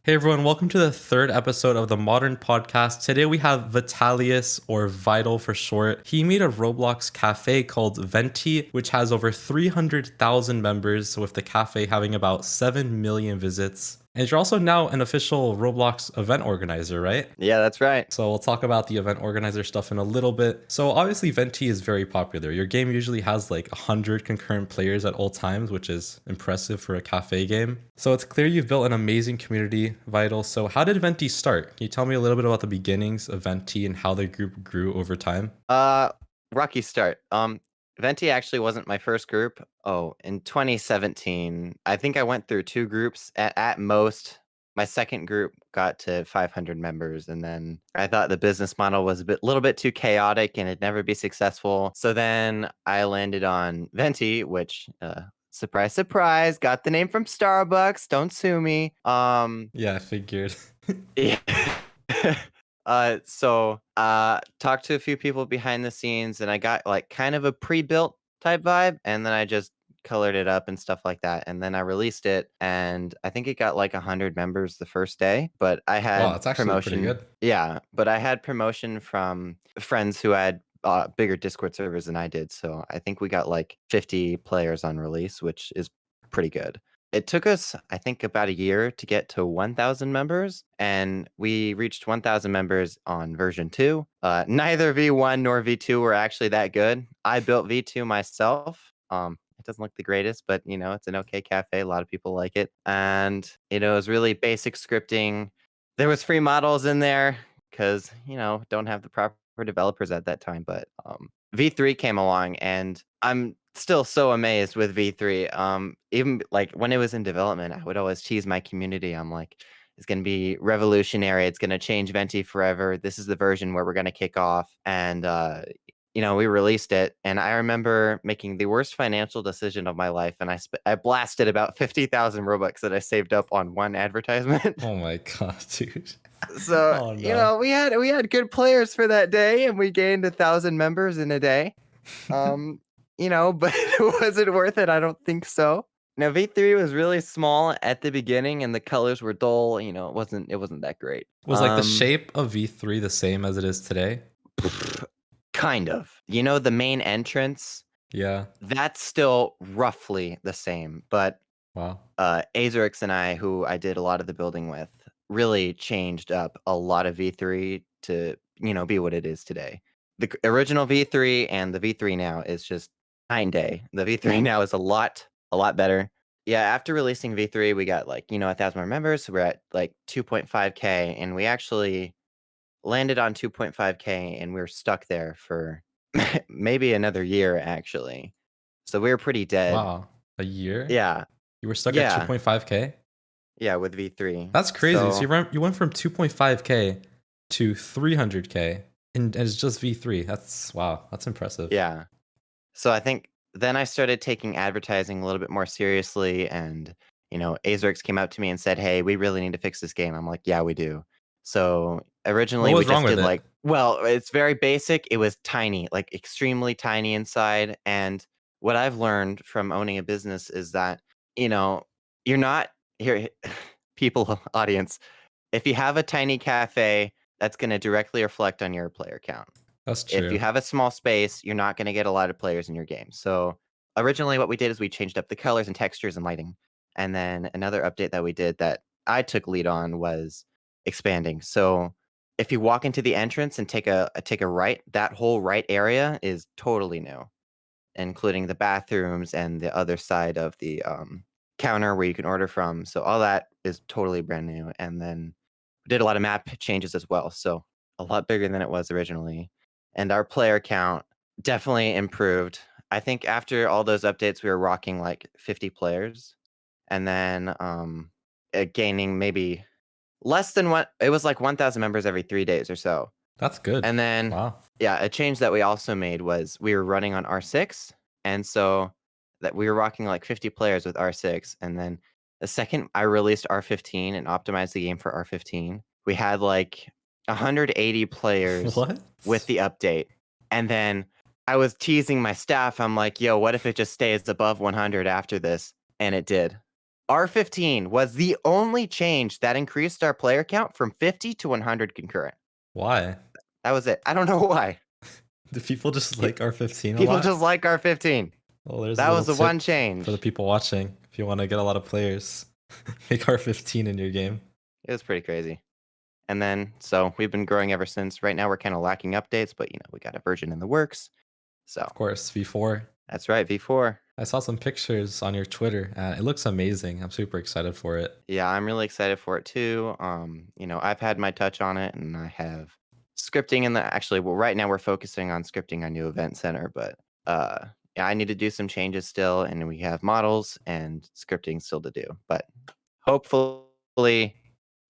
Hey everyone, welcome to the third episode of the Modern Podcast. Today we have Vitalious, or Vital for short. He made a Roblox cafe called Venti, which has over 300,000 members, with the cafe having about 7 million visits. And you're also now an official Roblox event organizer, right? Yeah, that's right. So we'll talk about the event organizer stuff in a little bit. So obviously Venti is very popular. Your game usually has like 100 concurrent players at all times, which is impressive for a cafe game. So it's clear you've built an amazing community, Vital. So how did Venti start? Can you tell me a little bit about the beginnings of Venti and how the group grew over time? Uh, Rocky start. Venti actually wasn't my first group. Oh, in 2017, I think I went through two groups at most. My second group got to 500 members, and then I thought the business model was little bit too chaotic and it'd never be successful. So then I landed on Venti, which, surprise, surprise, got the name from Starbucks. Don't sue me. Yeah, I figured. Yeah. Talked to a few people behind the scenes and I got like kind of a pre-built type vibe, and then I just colored it up and stuff like that. And then I released it and I think it got like 100 members the first day, but I Wow, had that's actually pretty promotion. good. Yeah, but I had promotion from friends who had bigger Discord servers than I did. So I think we got like 50 players on release, which is pretty good. It took us, I think, about a year to get to 1,000 members, and we reached 1,000 members on version 2. Neither V1 nor V2 were actually that good. I built V2 myself. It doesn't look the greatest, but it's an okay cafe. A lot of people like it, and it was really basic scripting. There was free models in there because don't have the proper developers at that time, but V3 came along, and I'm still so amazed with V3. Even like when it was in development, I would always tease my community. I'm like, it's going to be revolutionary. It's going to change Venti forever. This is the version where we're going to kick off. And, we released it. And I remember making the worst financial decision of my life. And I blasted about 50,000 Robux that I saved up on one advertisement. Oh my god, dude. So, Oh no. we had good players for that day, and we gained 1,000 members in a day. Um, but was it worth it? I don't think so. Now V3 was really small at the beginning and the colors were dull, it wasn't that great. Was like the shape of V3 the same as it is today? Kind of. The main entrance, Yeah. that's still roughly the same, but Wow. Azurix and I, who I did a lot of the building with, really changed up a lot of V3 to, be what it is today. The original V3 and the V3 now is just night and day. The V3 now is a lot better. Yeah, after releasing V3, we got like, 1,000 more members. So we're at like 2.5K, and we actually landed on 2.5K, and we were stuck there for maybe another year, actually. So we were pretty dead. Wow. A year? Yeah. You were stuck at Yeah. 2.5K? Yeah, with V3. That's crazy. So So you went from 2.5K to 300K, and it's just V3. That's wow. That's impressive. yeah. So I think then I started taking advertising a little bit more seriously, and Azurix came out to me and said, "Hey, we really need to fix this game." I'm like, "Yeah, we do." So What originally we was wrong just with did it? like, well, it's very basic. It was tiny, like extremely tiny inside. And what I've learned from owning a business is that, you know, you're not here, people, audience. If you have a tiny cafe, that's going to directly reflect on your player count. That's If you true. have a small space, you're not going to get a lot of players in your game. So originally what we did is we changed up the colors and textures and lighting. And then another update that we did that I took lead on was expanding. So if you walk into the entrance and take a right, that whole right area is totally new, including the bathrooms and the other side of the counter where you can order from. So all that is totally brand new. And then we did a lot of map changes as well. So a lot bigger than it was originally. And our player count definitely improved. I think after all those updates, we were rocking like 50 players. And then gaining maybe less than what it was, like 1,000 members every 3 days or so. That's good. And then, Wow. yeah, a change that we also made was we were running on R6. And so that we were rocking like 50 players with R6. And then the second I released R15 and optimized the game for R15, we had like 180 players What? with the update. And then I was teasing my staff. I'm like, yo, what if it just stays above 100 after this? And it did. R15 was the only change that increased our player count from 50 to 100 concurrent. Why? That was it. I don't know why. Do people just Pe- like R15 a People lot? just like R15. Well, there's a That little was the one tip for the change. people watching. If you want to get a lot of players, make R15 in your game. It was pretty crazy. And then, so we've been growing ever since. Right now, we're kind of lacking updates, but we got a version in the works. So Of course, V4. that's right, V4. I saw some pictures on your Twitter. It looks amazing. I'm super excited for it. Yeah, I'm really excited for it too. I've had my touch on it, and I have scripting in the. Actually, well, right now we're focusing on scripting a new event center, but yeah, I need to do some changes still, and we have models and scripting still to do. But hopefully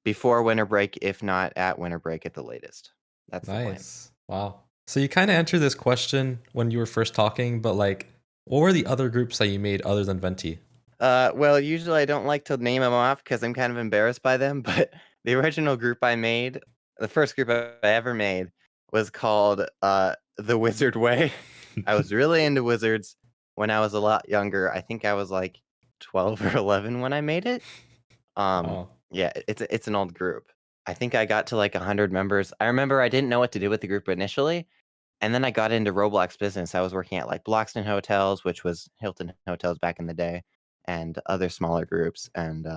before winter break, if not at winter break at the latest. That's the plan. Nice. Wow. So you kind of answered this question when you were first talking, but like, what were the other groups that you made other than Venti? Well, usually I don't like to name them off because I'm kind of embarrassed by them, but the original group I made, the first group I ever made, was called The Wizard Way. I was really into wizards when I was a lot younger. I think I was like 12 or 11 when I made it. Wow. Yeah, it's an old group. I think I got to like 100 members. I remember I didn't know what to do with the group initially, and then I got into Roblox business. I was working at like Bloxton Hotels, which was Hilton Hotels back in the day, and other smaller groups. And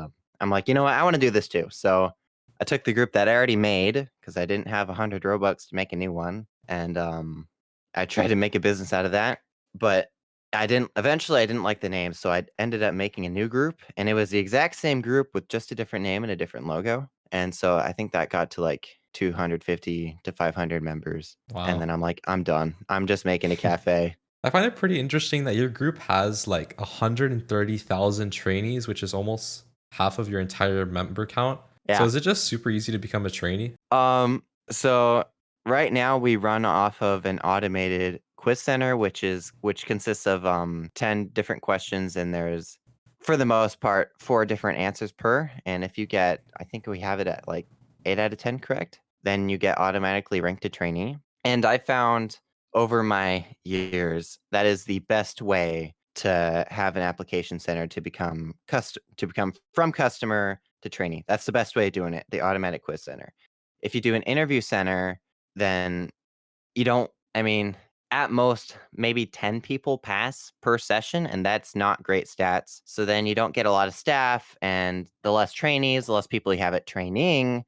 I'm like, you know what? I want to do this too. So I took the group that I already made because I didn't have 100 Robux to make a new one, and I tried to make a business out of that. But I didn't. Eventually, I didn't like the name, so I ended up making a new group, and it was the exact same group with just a different name and a different logo. And so I think that got to like 250 to 500 members. And Wow. then I'm like, I'm done. I'm just making a cafe. I find it pretty interesting that your group has like 130,000 trainees, which is almost half of your entire member count. So Yeah. is it just super easy to become a trainee? So right now we run off of an automated quiz center, which consists of 10 different questions, and there's for the most part 4 different answers per. And if you get, I think we have it at like 8 out of 10 correct, then you get automatically ranked a trainee. And I found over my years that is the best way to have an application center to become from customer to trainee. That's the best way of doing it, the automatic quiz center. If you do an interview center, then you don't, I mean, at most, maybe 10 people pass per session, and that's not great stats. So then you don't get a lot of staff, and the less trainees, the less people you have at training.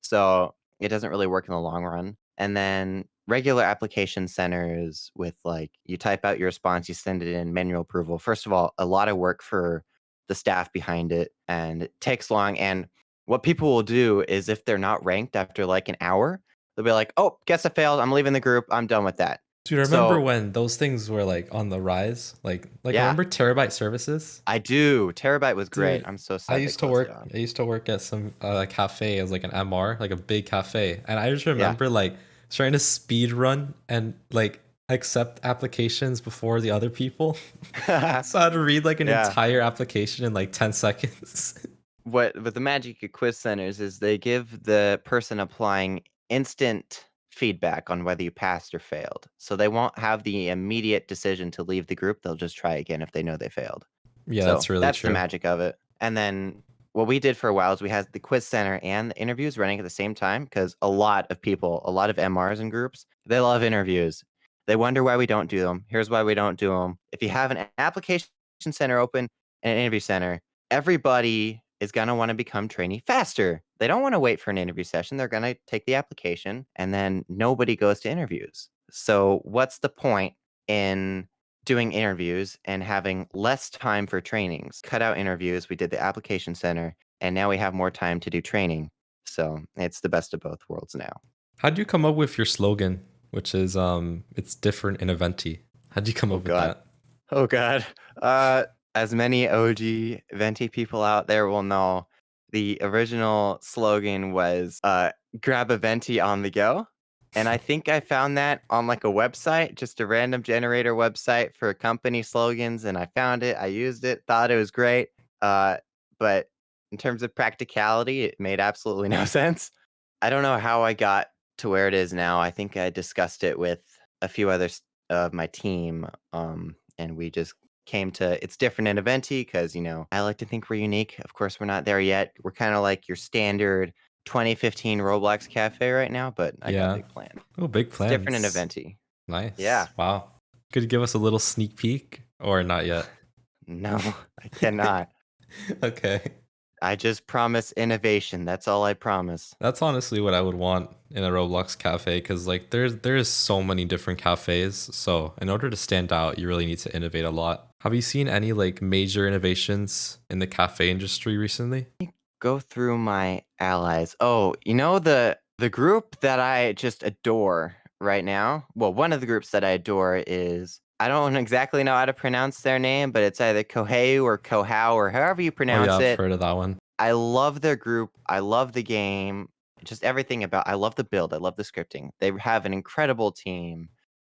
So it doesn't really work in the long run. And then regular application centers with like you type out your response, you send it in, manual approval. First of all, a lot of work for the staff behind it, and it takes long. And what people will do is if they're not ranked after like an hour, they'll be like, "Oh, guess I failed. I'm leaving the group. I'm done with that." Dude, I remember So when those things were like on the rise. Like yeah, remember terabyte services? I do. Terabyte was great. Dude, I'm so I sad they used to closed work. down. I used to work at some cafe as like an MR, like a big cafe, and I just Yeah. remember like trying to speed run and like accept applications before the other people. So I had to read like an Yeah. entire application in like 10 seconds. What the magic of quiz centers is they give the person applying instant feedback on whether you passed or failed. So they won't have the immediate decision to leave the group. They'll just try again if they know they failed. Yeah, So that's really that's the true. magic of it. And then what we did for a while is we had the quiz center and the interviews running at the same time because a lot of people, a lot of MRs and groups, they love interviews. They wonder why we don't do them. Here's why we don't do them. If you have an application center open and an interview center, everybody is going to want to become trainee faster. They don't want to wait for an interview session. They're going to take the application and then nobody goes to interviews. So what's the point in doing interviews and having less time for trainings? Cut out interviews. We did the application center and now we have more time to do training. So it's the best of both worlds now. How'd you come up with your slogan, which is it's different in a venti? How'd you come Oh up with God. that? Oh God. As many OG Venti people out there will know, the original slogan was grab a Venti on the go. And I think I found that on like a website, just a random generator website for company slogans. And I found it, I used it, thought it was great. But in terms of practicality, it made absolutely no sense. I don't know how I got to where it is now. I think I discussed it with a few others of my team, and we just came to it's different in a Venti because, I like to think we're unique. Of course, we're not there yet. We're kind of like your standard 2015 Roblox cafe right now, but I got Yeah. big plans. Oh, big It's different in a plans. Venti. Nice. Yeah. Wow. Could you give us a little sneak peek or not yet? No, I cannot. Okay. I just promise innovation. That's all I promise. That's honestly what I would want in a Roblox cafe because like there's so many different cafes. So in order to stand out, you really need to innovate a lot. Have you seen any like major innovations in the cafe industry recently? Go through my allies. Oh, the group that I just adore right now. Well, one of the groups that I adore is I don't exactly know how to pronounce their name, but it's either Koheu or Kohau or however you Oh yeah, pronounce I've it. heard of that one. I love their group. I love the game. Just everything about I love the build. I love the scripting. They have an incredible team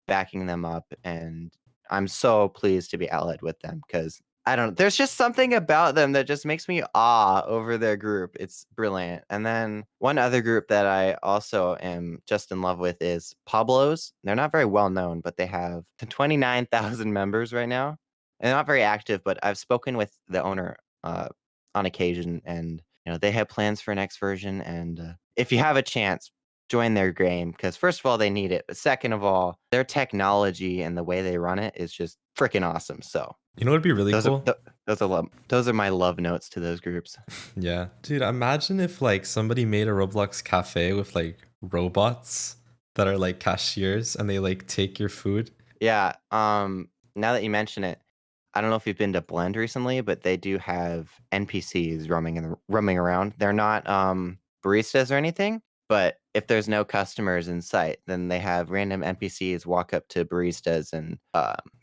backing them up, and I'm so pleased to be allied with them because I don't there's just something about them that just makes me awe over their group. It's brilliant. And then one other group that I also am just in love with is Pablo's. They're not very well known, but they have 29,000 members right now. And not very active, but I've spoken with the owner on occasion, and they have plans for next version. And if you have a chance, join their game because first of all they need it, but second of all their technology and the way they run it is just freaking awesome. So You know what would be really those are cool? those are my love notes to those groups. Yeah. Dude, imagine if like somebody made a Roblox cafe with like robots that are like cashiers and they like take your food. Yeah. Now that you mention it, I don't know if you've been to Blend recently, but they do have NPCs roaming around. They're not baristas or anything, but if there's no customers in sight, then they have random NPCs walk up to baristas and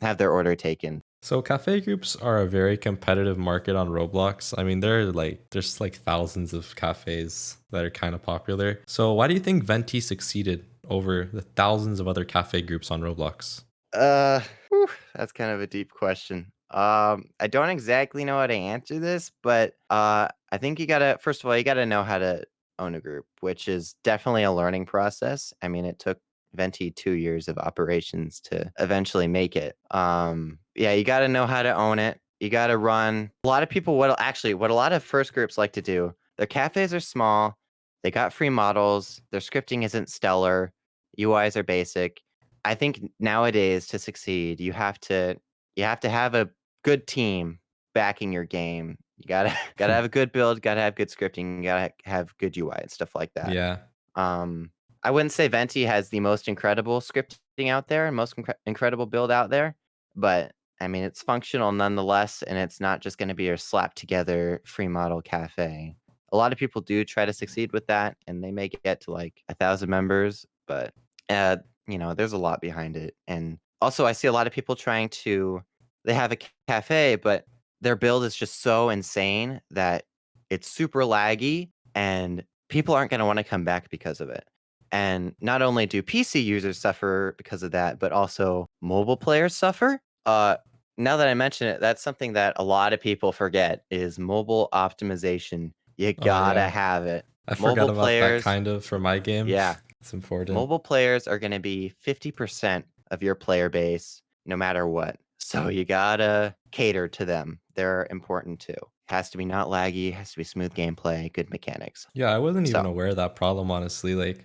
have their order taken. So cafe groups are a very competitive market on Roblox. I mean, there's like thousands of cafes that are kind of popular. So why do you think Venti succeeded over the thousands of other cafe groups on Roblox? Uh, whew, that's kind of a deep question. I don't exactly know how to answer this, but I think first of all, you gotta know how to own a group, which is definitely a learning process. I mean, it took Venti 2 years of operations to eventually make it. Yeah, you gotta know how to own it. You gotta run. A lot of people, what a lot of first groups like to do, their cafes are small, they got free models, their scripting isn't stellar, UIs are basic. I think nowadays to succeed, you have to have a good team backing your game. You gotta gotta have a good build, gotta have good scripting, you gotta have good UI and stuff like that. Yeah. Um, I wouldn't say Venti has the most incredible scripting out there and most incredible build out there, but I mean it's functional nonetheless, and it's not just going to be a slap together free model cafe. A lot of people do try to succeed with that, and they may get to like 1,000 members, but uh, there's a lot behind it. And also, I see a lot of people trying to. They have a cafe, but their build is just so insane that it's super laggy, and people aren't going to want to come back because of it. And not only do PC users suffer because of that, but also mobile players suffer. Now that I mention it, that's something that a lot of people forget is mobile optimization. You Oh gotta yeah. have it. I forgot Mobile about that players, kind of for my game. yeah, It's important. mobile players are going to be 50% of your player base no matter what. So you gotta cater to them. They're important too. Has to be not laggy, has to be smooth gameplay, good mechanics. Yeah, I wasn't even So aware of that problem, honestly. Like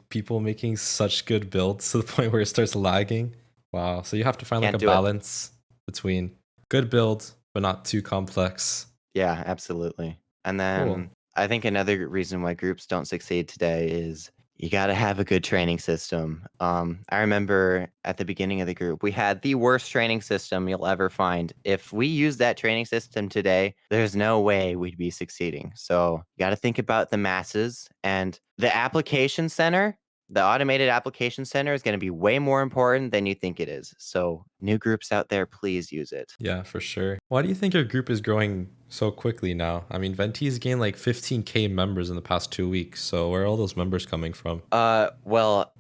people making such good builds to the point where it starts lagging. Wow. So you have to find like can't a do it. balance between good build but not too complex. Yeah, absolutely. And then Cool. I think another reason why groups don't succeed today is you got to have a good training system. I remember at the beginning of the group, we had the worst training system you'll ever find. If we use that training system today, there's no way we'd be succeeding. So you got to think about the masses, and the application center. The automated application center is going to be way more important than you think it is. So, new groups out there, please use it. Yeah, for sure. Why do you think your group is growing so quickly now? I mean, Venti's gained like 15K members in the past 2 weeks. So where are all those members coming from? Well,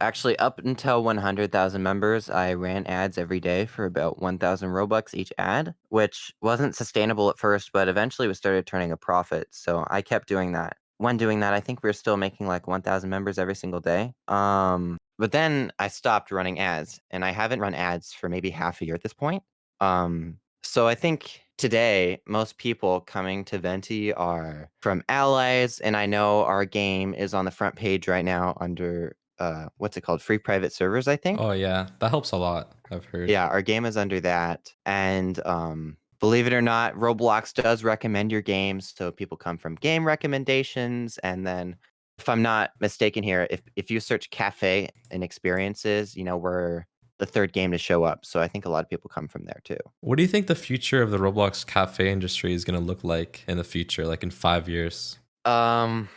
actually, up until 100,000 members, I ran ads every day for about 1,000 Robux each ad, which wasn't sustainable at first, but eventually we started turning a profit. So I kept doing that. When doing that, I think we were still making like 1,000 members every single day. But then I stopped running ads, and I haven't run ads for maybe half a year at this point. So I think today most people coming to Venti are from allies, and I know our game is on the front page right now under what's it called? Free private servers, I think. Oh yeah, that helps a lot, I've heard. Yeah, our game is under that. And believe it or not, Roblox does recommend your games. So people come from game recommendations. And then, if I'm not mistaken here, if you search cafe and experiences, we're the third game to show up. So I think a lot of people come from there too. What do you think the future of the Roblox cafe industry is going to look like in the future, like in 5 years? Um,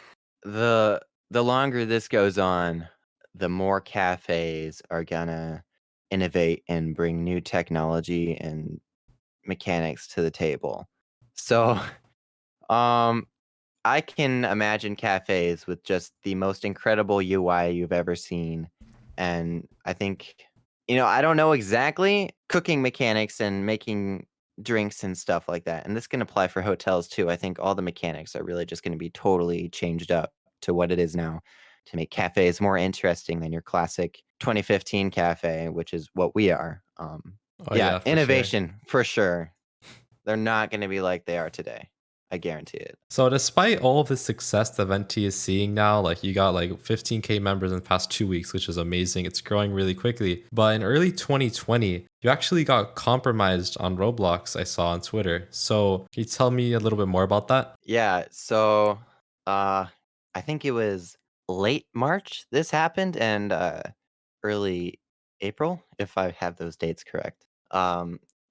the the longer this goes on, the more cafes are gonna innovate and bring new technology and mechanics to the table. So, um, I can imagine cafes with just the most incredible UI you've ever seen. And I think, I don't know exactly cooking mechanics and making drinks and stuff like that. And this can apply for hotels too. I think all the mechanics are really just going to be totally changed up to what it is now to make cafes more interesting than your classic 2015 cafe, which is what we are. Oh Yeah, yeah, for sure. innovation for sure. They're not going to be like they are today. I guarantee it. So despite all of the success that Venti is seeing now, like you got like 15K members in the past 2 weeks, which is amazing. It's growing really quickly. But in early 2020, you actually got compromised on Roblox, I saw on Twitter. So can you tell me a little bit more about that? Yeah, so uh I think it was late March this happened and early April, if I have those dates correct.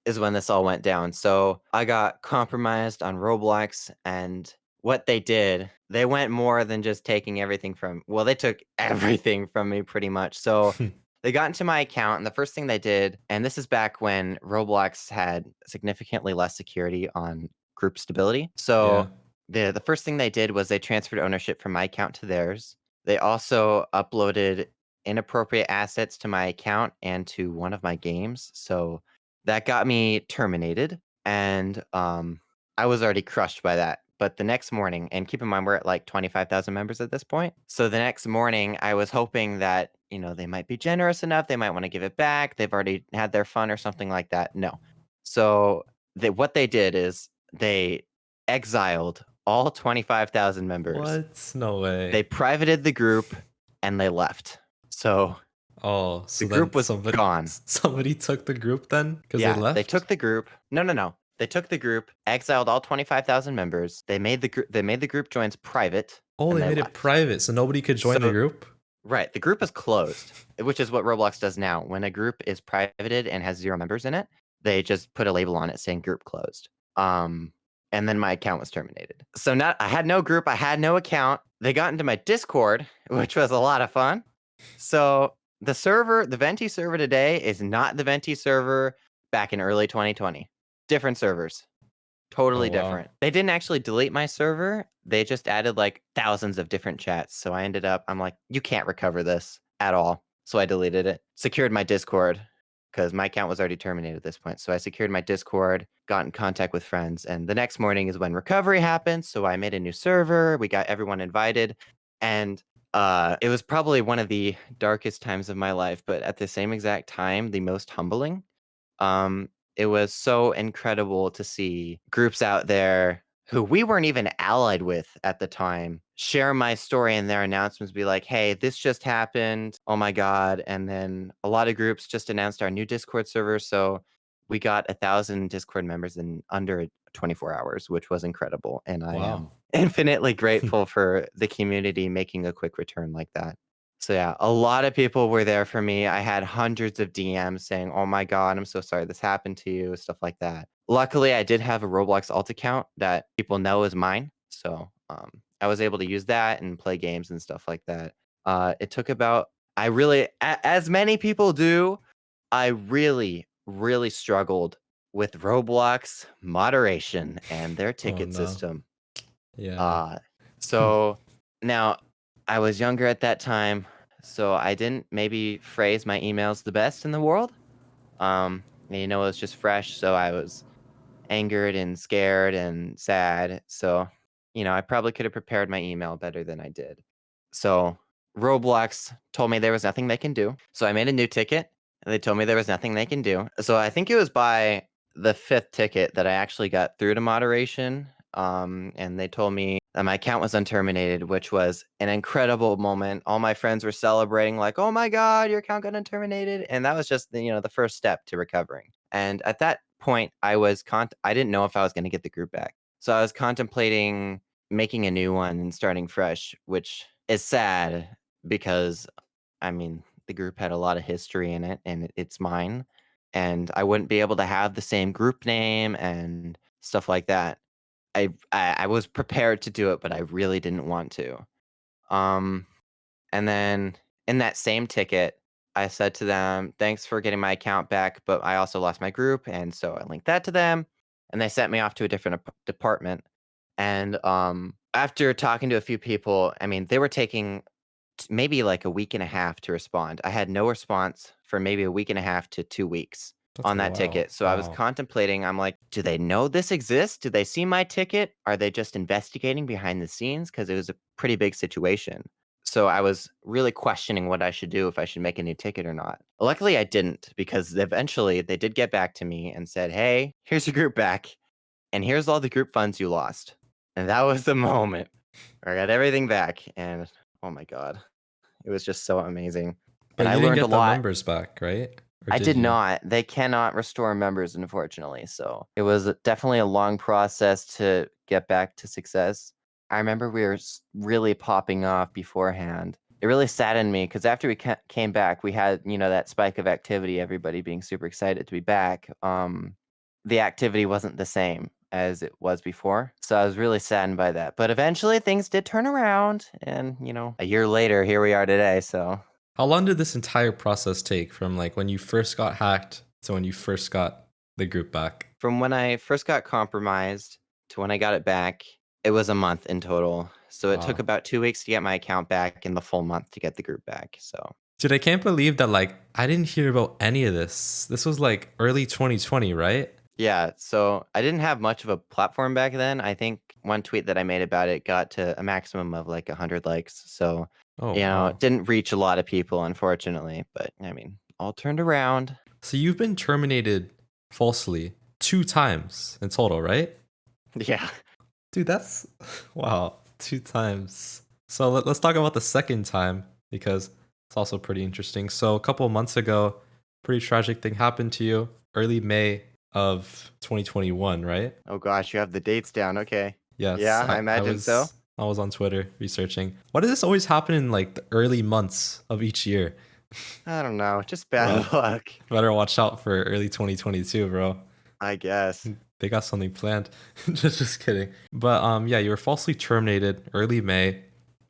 Is when this all went down. So I got compromised on Roblox and what they did, they went more than just taking everything from well, they took everything from me pretty much. So they got into my account and the first thing they did, and this is back when Roblox had significantly less security on group stability. Yeah. So the first thing they did was they transferred ownership from my account to theirs. They also uploaded inappropriate assets to my account and to one of my games. So that got me terminated. And I was already crushed by that. But the next morning, and keep in mind, we're at like 25,000 members at this point. So the next morning, I was hoping that, they might be generous enough. They might want to give it back. They've already had their fun or something like that. No. So what they did is they exiled all 25,000 members. What? No They way. privated the group and they left. So Oh, the so then group was somebody gone. somebody took the group then because they Yeah, they left? took the group. No, no, no. They took the group, exiled all 25,000 members. They made the group joins private Oh, and they they made it left. private so nobody could join the So group? right, the group is closed, which is what Roblox does now. When a group is privated and has 0 members in it, they just put a label on it saying group closed. Um, and then my account was terminated. So not I had no group, I had no account. They got into my Discord, which was a lot of fun. So the Venti server today is not the Venti server back in early 2020. Different servers. Oh Totally wow. different. They didn't actually delete my server. They just added like thousands of different chats. So I'm like, you can't recover this at all. So I deleted it, secured my Discord because my account was already terminated at this point. So I secured my Discord, got in contact with friends. And the next morning is when recovery happened. So I made a new server. We got everyone invited. And it was probably one of the darkest times of my life, but at the same exact time, the most humbling. Um, it was so incredible to see groups out there who we weren't even allied with at the time share my story in their announcements, be like, hey, this just happened. Oh my God. And then a lot of groups just announced our new Discord server. So we got 1,000 Discord members in under 24 hours, which was incredible. And I am Wow. infinitely grateful for the community making a quick return like that. So yeah, a lot of people were there for me. I had hundreds of DMs saying, "Oh my God, I'm so sorry this happened to you," stuff like that. Luckily, I did have a Roblox alt account that people know is mine, so I was able to use that and play games and stuff like that. It took about I really, as many people do, I really, really struggled with Roblox moderation and their Oh ticket no. system. Yeah. Uh, so now I was younger at that time, so I didn't maybe phrase my emails the best in the world. It was just fresh, so I was angered and scared and sad. So, I probably could have prepared my email better than I did. So, Roblox told me there was nothing they can do. So I made a new ticket, and they told me there was nothing they can do. So I think it was by the 5th ticket that I actually got through to moderation, and they told me that my account was unterminated, which was an incredible moment. All my friends were celebrating like, "Oh my god, your account got unterminated." And that was just the first step to recovering. And at that point, I didn't know if I was going to get the group back. So I was contemplating making a new one and starting fresh, which is sad because I mean, the group had a lot of history in it, and it's mine, and I wouldn't be able to have the same group name and stuff like that. I was prepared to do it, but I really didn't want to. Um, and then in that same ticket, I said to them, "Thanks for getting my account back, but I also lost my group," and so I linked that to them, and they sent me off to a different department. And after talking to a few people, I mean, they were taking maybe like a week and a half to respond. I had no response for maybe a week and a half to 2 weeks That's on a that while. ticket. So I was Wow. contemplating, I'm like, do they know this exists? Do they see my ticket? Are they just investigating behind the scenes? Because it was a pretty big situation. So I was really questioning what I should do, if I should make a new ticket or not. Luckily, I didn't, because eventually they did get back to me and said, "Hey, here's your group back, and here's all the group funds you lost." And that was the moment where I got everything back. And oh my God. It was just so amazing, But and I you didn't learned a get the lot. members back, right? Or I did did you? not. They cannot restore members, unfortunately, so it was definitely a long process to get back to success. I remember we were really popping off beforehand. It really saddened me because after we came back, we had that spike of activity, everybody being super excited to be back. The activity wasn't the same as it was before, so I was really saddened by that. But eventually, things did turn around, and a year later, here we are today. So How long did this entire process take from like when you first got hacked to when you first got the group back? from when I first got compromised to when I got it back, it was a month in total. So it took Wow. about 2 weeks to get my account back and the full month to get the group back. So Dude, I can't believe that like I didn't hear about any of this. This was like early 2020, right? yeah, so I didn't have much of a platform back then. I think one tweet that I made about it got to a maximum of like 100 likes. So, Oh, it wow. didn't reach a lot of people, unfortunately. But I mean, all turned around. So you've been terminated falsely 2 times in total, right? Yeah. Dude, that's wow, 2 times. So let's talk about the second time because it's also pretty interesting. So a couple of months ago, pretty tragic thing happened to you, early May of 2021, right? Oh gosh, you have the dates down. Okay. Yes, Yeah, I I imagine so. was I was on Twitter researching. Why does this always happen in like the early months of each year? I don't know. Just Well, bad luck, better watch out for early 2022, bro. I guess. They got something planned. Just kidding. But yeah, you were falsely terminated early May,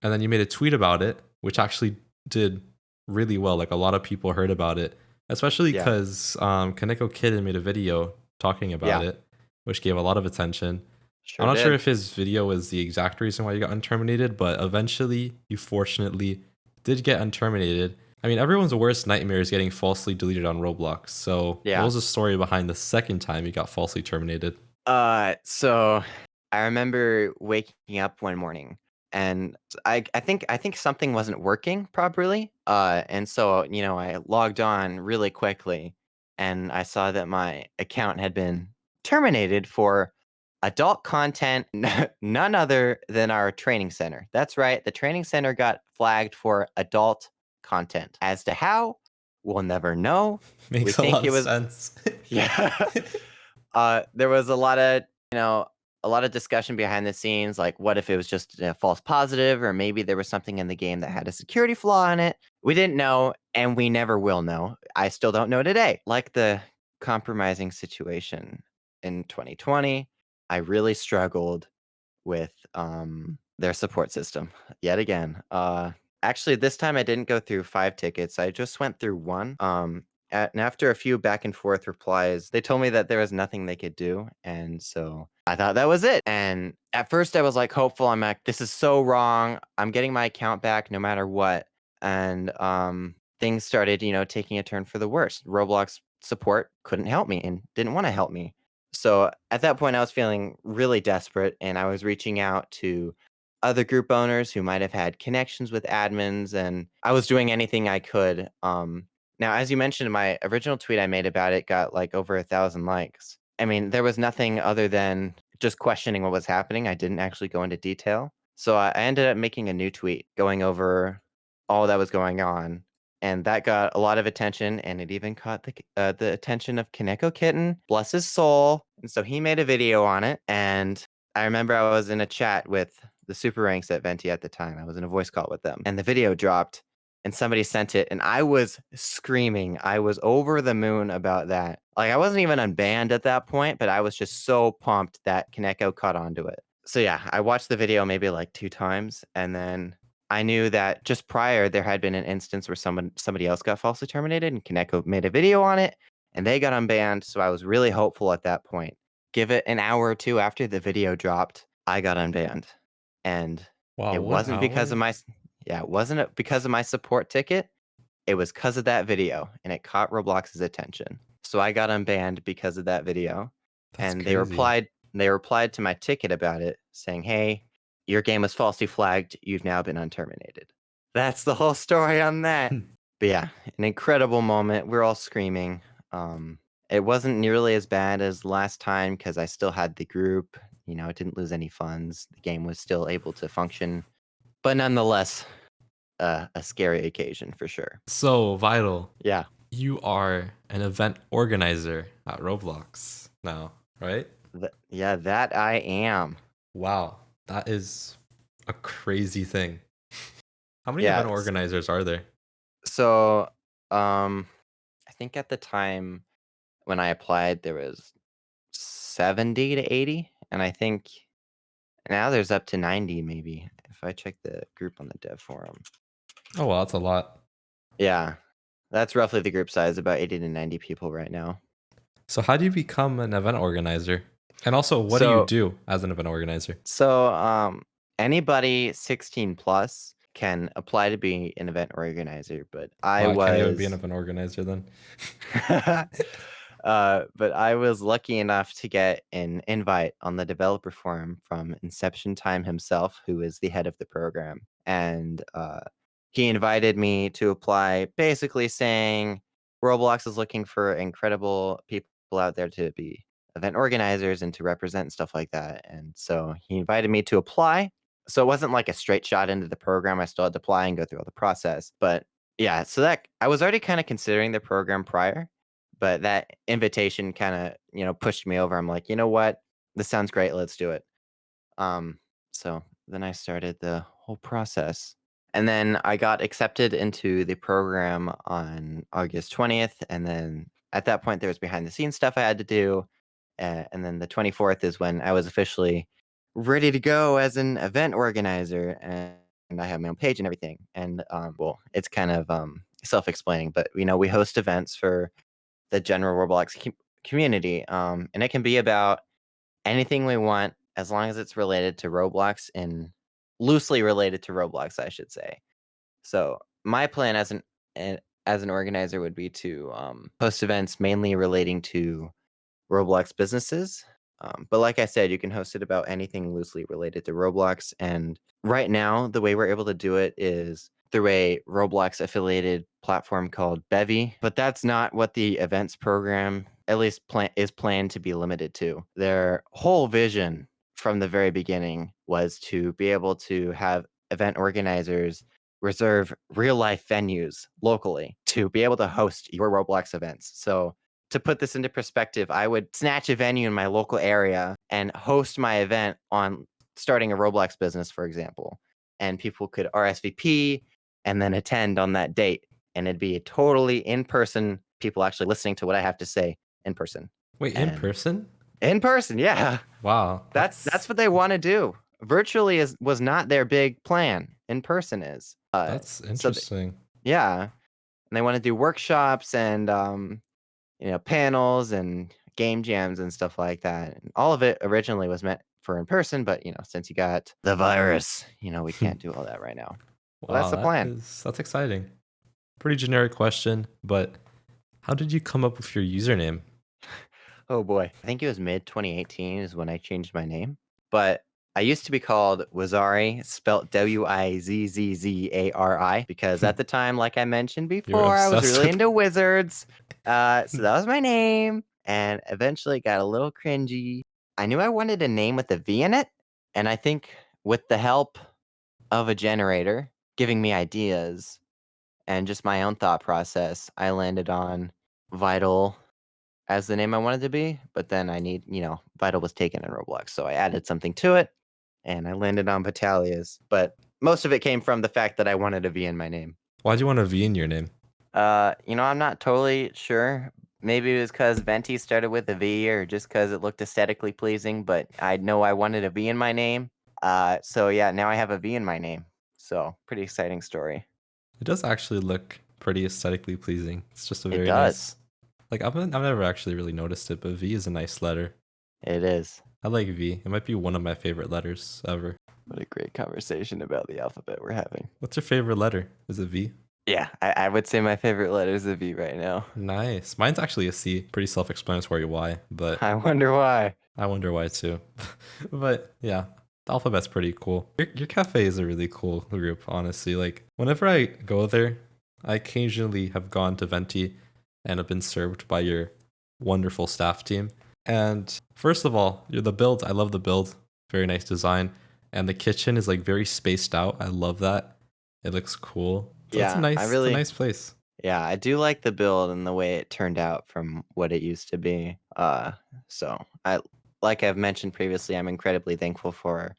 and then you made a tweet about it, which actually did really well. Like a lot of people heard about it, especially Yeah. because Kaneko Kid made a video talking about Yeah. it, which gave a lot of attention. I'm Sure not sure did. if his video was the exact reason why you got unterminated, but eventually you fortunately did get unterminated. I mean, everyone's worst nightmare is getting falsely deleted on Roblox. So, what Yeah. was the story behind the second time you got falsely terminated? So I remember waking up one morning and I think something wasn't working properly. And so, I logged on really quickly and I saw that my account had been terminated for adult content, none other than our training center. That's right, the training center got flagged for adult content. As to how, we'll never know. We Makes a think lot it of was sense. yeah. There was a lot of discussion behind the scenes, like what if it was just a false positive, or maybe there was something in the game that had a security flaw in it. We didn't know, and we never will know. I still don't know today. Like the compromising situation in 2020, I really struggled with their support system yet again. Actually, this time I didn't go through 5 tickets. I just went through one. And after a few back and forth replies, they told me that there was nothing they could do, and so I thought that was it. And at first, I was like hopeful. I'm like, this is so wrong. I'm getting my account back no matter what. And things started, taking a turn for the worst. Roblox support couldn't help me and didn't want to help me. So at that point, I was feeling really desperate, and I was reaching out to other group owners who might have had connections with admins, and I was doing anything I could. Now, as you mentioned, my original tweet I made about it got like over 1,000 likes, I mean, there was nothing other than just questioning what was happening. I didn't actually go into detail. So I ended up making a new tweet going over all that was going on. And that got a lot of attention, and it even caught the attention of Kaneko Kitten, bless his soul. And so he made a video on it. And I remember I was in a chat with the super ranks at Venti at the time. I was in a voice call with them, and the video dropped, and somebody sent it, and I was screaming. I was over the moon about that. Like, I wasn't even unbanned at that point, but I was just so pumped that Kaneko caught onto it. So yeah, I watched the video maybe like 2 times, and then I knew that just prior there had been an instance where somebody else got falsely terminated, and Kaneko made a video on it, and they got unbanned. So I was really hopeful at that point. Give it an hour or 2 after the video dropped, I got unbanned, and Wow, it 1 wasn't because of hour? it wasn't because of my support ticket. It was because of that video, and it caught Roblox's attention. So I got unbanned because of that video, That's and crazy. they replied to my ticket about it, saying, "Hey, your game was falsely flagged. You've now been unterminated." That's the whole story on that. But yeah, an incredible moment. We're all screaming. Um, it wasn't nearly as bad as last time because I still had the group. You know, it didn't lose any funds. The game was still able to function, but nonetheless, a scary occasion for sure. So, Vital, Yeah. you are an event organizer at Roblox now, right? Yeah, that I am. Wow, that is a crazy thing. How many Yeah. event organizers are there? So, I think at the time when I applied, there was 70 to 80, and I think now there's up to 90 maybe if I check the group on the dev forum. Oh, wow, that's a lot. Yeah, that's roughly the group size, about 80 to 90 people right now. So, how do you become an event organizer? And also, what do you So, do as an event organizer? so anybody 16 plus can apply to be an event organizer, but I Wow, I can't even be an was event organizer then. but I was lucky enough to get an invite on the developer forum from Inception Time himself, who is the head of the program. And he invited me to apply, basically saying Roblox is looking for incredible people out there to be event organizers and to represent and stuff like that. And so he invited me to apply. So it wasn't like a straight shot into the program. I still had to apply and go through all the process. But yeah, so that I was already kind of considering the program prior, but that invitation kinda, pushed me over. I'm like, "You know what? This sounds great, let's do it." Um, so then I started the whole process, and then I got accepted into the program on August 20th, and then at that point, there was behind the scenes stuff I had to do, and then the 24th is when I was officially ready to go as an event organizer, and I have my own page and everything, and, well, it's kind of, self-explaining, but, we host events for the general Roblox community. And it can be about anything we want as long as it's related to Roblox and loosely related to Roblox, I should say. So my plan as an organizer would be to host events mainly relating to Roblox businesses. But like I said, you can host it about anything loosely related to Roblox. And right now, the way we're able to do it is through a Roblox affiliated platform called Bevy. But that's not what the events program, at least is planned to be limited to. Their whole vision from the very beginning was to be able to have event organizers reserve real life venues locally to be able to host your Roblox events. So to put this into perspective, I would snatch a venue in my local area and host my event on starting a Roblox business, for example. And people could RSVP and then attend on that date. And it'd be totally in person, people actually listening to what I have to say in person. Wait, in And person? in person, yeah. Wow, That's what they want to do. Virtually was not their big plan. In person is. that's So interesting. yeah. And they want to do workshops and panels and game jams and stuff like that. And all of it originally was meant for in person, but since you got the virus, we can't do all that right now. Well, that's Wow, the plan. that's exciting. Pretty generic question, but how did you come up with your username? Oh boy. I think it was mid 2018 is when I changed my name. But I used to be called Wizari, spelt Wizzari, because at the time, like I mentioned You're before, I was obsessed really with into wizards. So that was my name. and eventually got a little cringy. I knew I wanted a name with a V in it, and I think with the help of a generator giving me ideas and just my own thought process, I landed on Vital as the name I wanted to be. But then Vital was taken in Roblox, so I added something to it, and I landed on Vitalious. But most of it came from the fact that I wanted a V in my name. Why'd you want a V in your name? I'm not totally sure. Maybe it was because Venti started with a V, or just because it looked aesthetically pleasing. But I know I wanted a V in my name. So yeah, now I have a V in my name. So pretty exciting story. It does actually look pretty aesthetically pleasing. It's just a It very does. nice. Like I've never actually really noticed it, but V is a nice letter. It is. I like V. It might be one of my favorite letters ever. What a great conversation about the alphabet we're having. What's your favorite letter? Is it V? Yeah, I would say my favorite letter is a V right now. Nice. Mine's actually a C. Pretty self-explanatory why, but I wonder why. I wonder why too. But yeah, the alphabet's pretty cool. Your cafe is a really cool group, honestly. Like whenever I go there, I occasionally have gone to Venti and have been served by your wonderful staff team. And first of all, the build, I love the build. Very nice design. And the kitchen is like very spaced out. I love that. It looks cool. So Yeah, it's a nice place. Yeah, I do like the build and the way it turned out from what it used to be. Like I've mentioned previously, I'm incredibly thankful for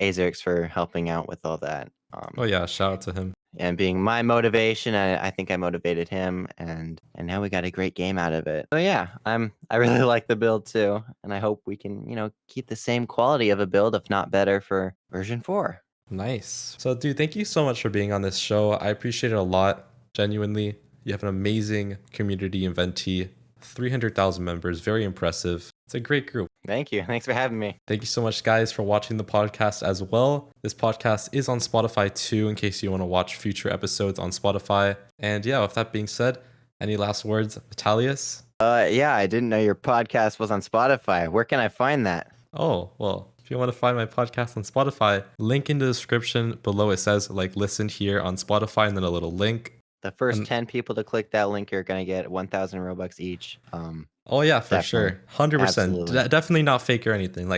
Azerix for helping out with all that. Oh yeah, shout out to him. And being my motivation, I think I motivated him, and now we got a great game out of it. So yeah, I really like the build too, and I hope we can keep the same quality of a build, if not better, for version 4. Nice. So, dude, thank you so much for being on this show. I appreciate it a lot. Genuinely, you have an amazing community in Venti, 300,000 members. Very impressive. It's a great group. Thank you. Thanks for having me. Thank you so much, guys, for watching the podcast as well. This podcast is on Spotify too, in case you want to watch future episodes on Spotify. And yeah, with that being said, any last words, Vitalious? Yeah, I didn't know your podcast was on Spotify. Where can I find that? Oh, well, if you want to find my podcast on Spotify, link in the description below. It says like listen here on Spotify and then a little link. The first 10 people to click that link are going to get 1,000 Robux each. Oh yeah, for sure. 100%. Absolutely. Definitely not fake or anything.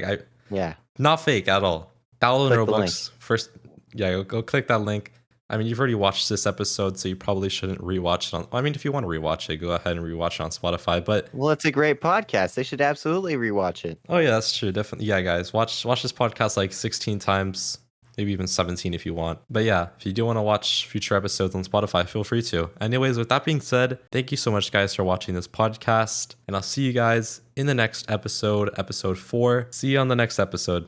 Yeah. Not fake at all. Download Click the Robux first. Yeah, go click that link. I mean, you've already watched this episode, so you probably shouldn't rewatch it on. I mean, if you want to rewatch it, go ahead and rewatch it on Spotify. But Well, it's a great podcast. They should absolutely rewatch it. oh yeah, that's true. Definitely. Yeah, guys, watch this podcast like 16 times, maybe even 17 if you want. But yeah, if you do want to watch future episodes on Spotify, feel free to. Anyways, with that being said, thank you so much, guys, for watching this podcast, and I'll see you guys in the next episode, episode 4. See you on the next episode.